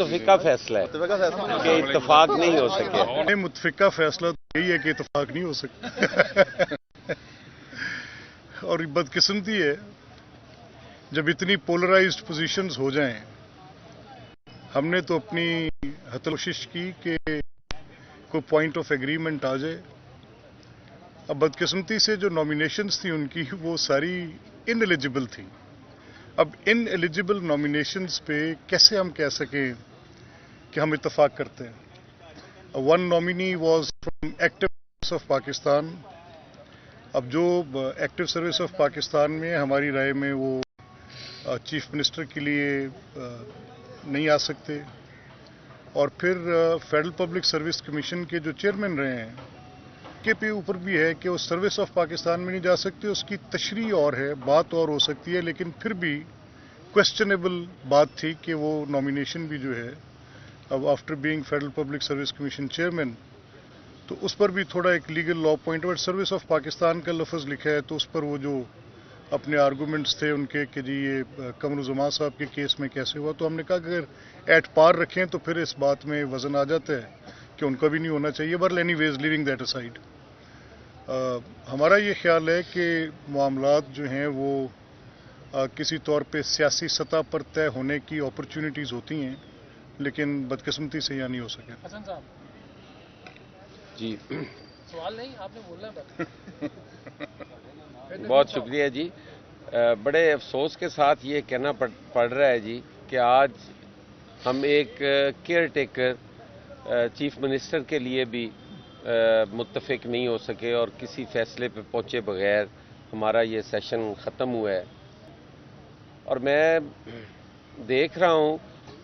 متفقہ فیصلہ ہے کہ اتفاق نہیں ہو سکے. متفقہ فیصلہ تو یہی ہے کہ اتفاق نہیں ہو سکتا. اور بدقسمتی ہے جب اتنی پولرائزڈ پوزیشنز ہو جائیں. ہم نے تو اپنی کوشش کی کہ کوئی پوائنٹ آف ایگریمنٹ آ جائے. اب بدقسمتی سے جو نامینیشنز تھیں ان کی وہ ساری ان ایلیجبل تھیں. اب ان ایلیجبل نامینیشنز پہ کیسے ہم کہہ سکیں کہ ہم اتفاق کرتے ہیں. One nominee was from active service of Pakistan. اب جو ایکٹیو سروس آف پاکستان میں ہماری رائے میں وہ چیف منسٹر کے لیے نہیں آ سکتے. اور پھر فیڈرل پبلک سروس کمیشن کے جو چیئرمین رہے ہیں کے پہ اوپر بھی ہے کہ وہ سروس آف پاکستان میں نہیں جا سکتے. اس کی تشریح اور ہے، بات اور ہو سکتی ہے، لیکن پھر بھی کویسچنیبل بات تھی کہ وہ نامینیشن بھی جو ہے اب after being federal public service commission chairman تو اس پر بھی تھوڑا ایک لیگل لا پوائنٹ. اور سروس آف پاکستان کا لفظ لکھا ہے تو اس پر وہ جو اپنے آرگومنٹس تھے ان کے کہ جی یہ قمر الزمان صاحب کے کیس میں کیسے ہوا، تو ہم نے کہا کہ اگر ایٹ پار رکھیں تو پھر اس بات میں وزن آ جاتا ہے کہ ان کا بھی نہیں ہونا چاہیے. But anyways leaving that aside, ہمارا یہ خیال ہے کہ معاملات جو ہیں وہ کسی طور پہ سیاسی سطح پر طے ہونے کی اپرچونٹیز ہوتی ہیں، لیکن بدقسمتی سے یہ نہیں ہو سکے. حسن صاحب جی سوال نہیں، آپ نے بولنا ہے. بہت شکریہ جی. بڑے افسوس کے ساتھ یہ کہنا پڑ رہا ہے جی کہ آج ہم ایک کیئر ٹیکر چیف منسٹر کے لیے بھی متفق نہیں ہو سکے اور کسی فیصلے پہ پہنچے بغیر ہمارا یہ سیشن ختم ہوا ہے. اور میں دیکھ رہا ہوں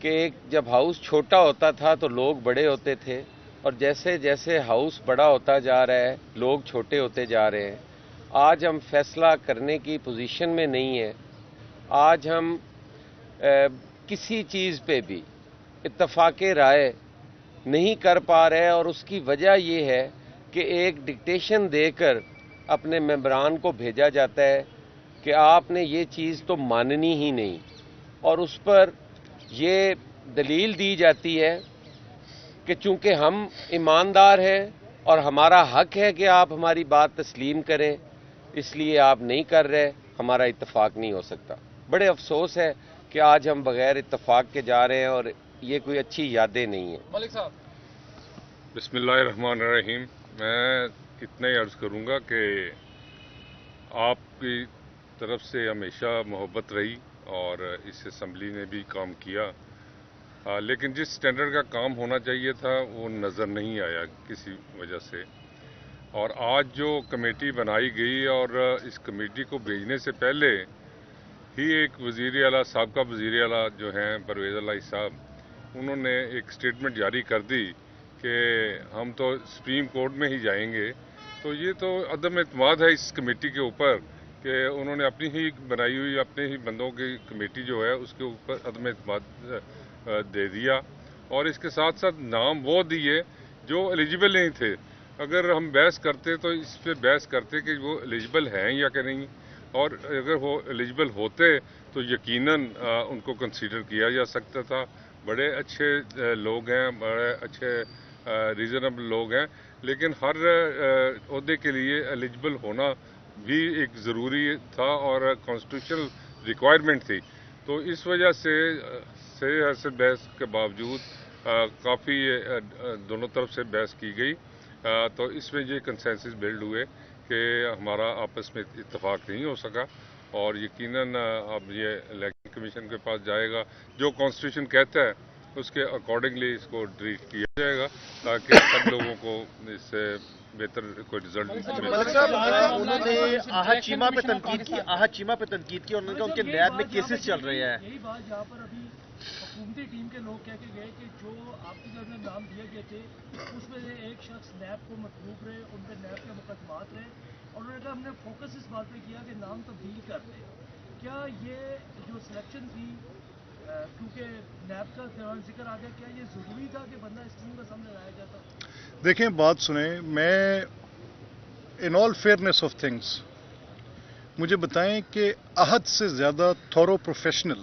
کہ جب ہاؤس چھوٹا ہوتا تھا تو لوگ بڑے ہوتے تھے، اور جیسے جیسے ہاؤس بڑا ہوتا جا رہا ہے لوگ چھوٹے ہوتے جا رہے ہیں. آج ہم فیصلہ کرنے کی پوزیشن میں نہیں ہیں. آج ہم کسی چیز پہ بھی اتفاق رائے نہیں کر پا رہے، اور اس کی وجہ یہ ہے کہ ایک ڈکٹیشن دے کر اپنے ممبران کو بھیجا جاتا ہے کہ آپ نے یہ چیز تو ماننی ہی نہیں، اور اس پر یہ دلیل دی جاتی ہے کہ چونکہ ہم ایماندار ہیں اور ہمارا حق ہے کہ آپ ہماری بات تسلیم کریں، اس لیے آپ نہیں کر رہے، ہمارا اتفاق نہیں ہو سکتا. بڑے افسوس ہے کہ آج ہم بغیر اتفاق کے جا رہے ہیں، اور یہ کوئی اچھی یادیں نہیں ہیں. ملک صاحب بسم اللہ الرحمن الرحیم. میں اتنا ہی عرض کروں گا کہ آپ کی طرف سے ہمیشہ محبت رہی اور اس اسمبلی نے بھی کام کیا، لیکن جس سٹینڈرڈ کا کام ہونا چاہیے تھا وہ نظر نہیں آیا کسی وجہ سے. اور آج جو کمیٹی بنائی گئی اور اس کمیٹی کو بھیجنے سے پہلے ہی ایک وزیر اعلیٰ، سابقہ وزیر اعلیٰ جو ہیں پرویز الہی صاحب، انہوں نے ایک سٹیٹمنٹ جاری کر دی کہ ہم تو سپریم کورٹ میں ہی جائیں گے. تو یہ تو عدم اعتماد ہے اس کمیٹی کے اوپر کہ انہوں نے اپنی ہی بنائی ہوئی اپنے ہی بندوں کی کمیٹی جو ہے اس کے اوپر عدم اعتماد دے دیا. اور اس کے ساتھ ساتھ نام وہ دیے جو ایلیجبل نہیں تھے. اگر ہم بحث کرتے تو اس پہ بحث کرتے کہ وہ ایلیجبل ہیں یا کہ نہیں، اور اگر وہ ایلیجبل ہوتے تو یقیناً ان کو کنسیڈر کیا جا سکتا تھا. بڑے اچھے لوگ ہیں، بڑے اچھے ریزنیبل لوگ ہیں، لیکن ہر عہدے کے لیے ایلیجبل ہونا بھی ایک ضروری تھا اور کانسٹیٹیوشنل ریکوائرمنٹ تھی. تو اس وجہ سے بحث کے باوجود کافی دونوں طرف سے بحث کی گئی. تو اس میں یہ کنسنسس بلڈ ہوئے کہ ہمارا آپس میں اتفاق نہیں ہو سکا، اور یقیناً اب یہ الیکشن کمیشن کے پاس جائے گا، جو کانسٹیٹیوشن کہتا ہے اس کے اکارڈنگلی اس کو ٹریٹ کیا جائے گا تاکہ سب لوگوں کو اس سے بہتر کوئی رزلٹ مل سکے. انہوں نے آہا چیمہ پہ تنقید کی، اور انہوں نے کہا ان کے نیب میں کیسز چل رہے ہیں. یہی بات جہاں پر ابھی حکومتی ٹیم کے لوگ کہہ کے گئے کہ جو آپ کے جو نام دیے گئے تھے اس میں سے ایک شخص نیب کو مطلوب رہے، ان پہ نیب کے مقدمات رہے، اور انہوں نے کہا ہم نے فوکس اس بات پہ کیا کہ نام تبدیل کر دیں. کیا یہ جو سلیکشن تھی کیونکہ نیب کا ذکر آ گیا، کیا یہ ضروری تھا کہ بندہ اس ٹیم کا سامنے لایا جاتا؟ دیکھیں بات سنیں، میں ان آل فیئرنیس آف تھنگس مجھے بتائیں کہ عہد سے زیادہ تھورو پروفیشنل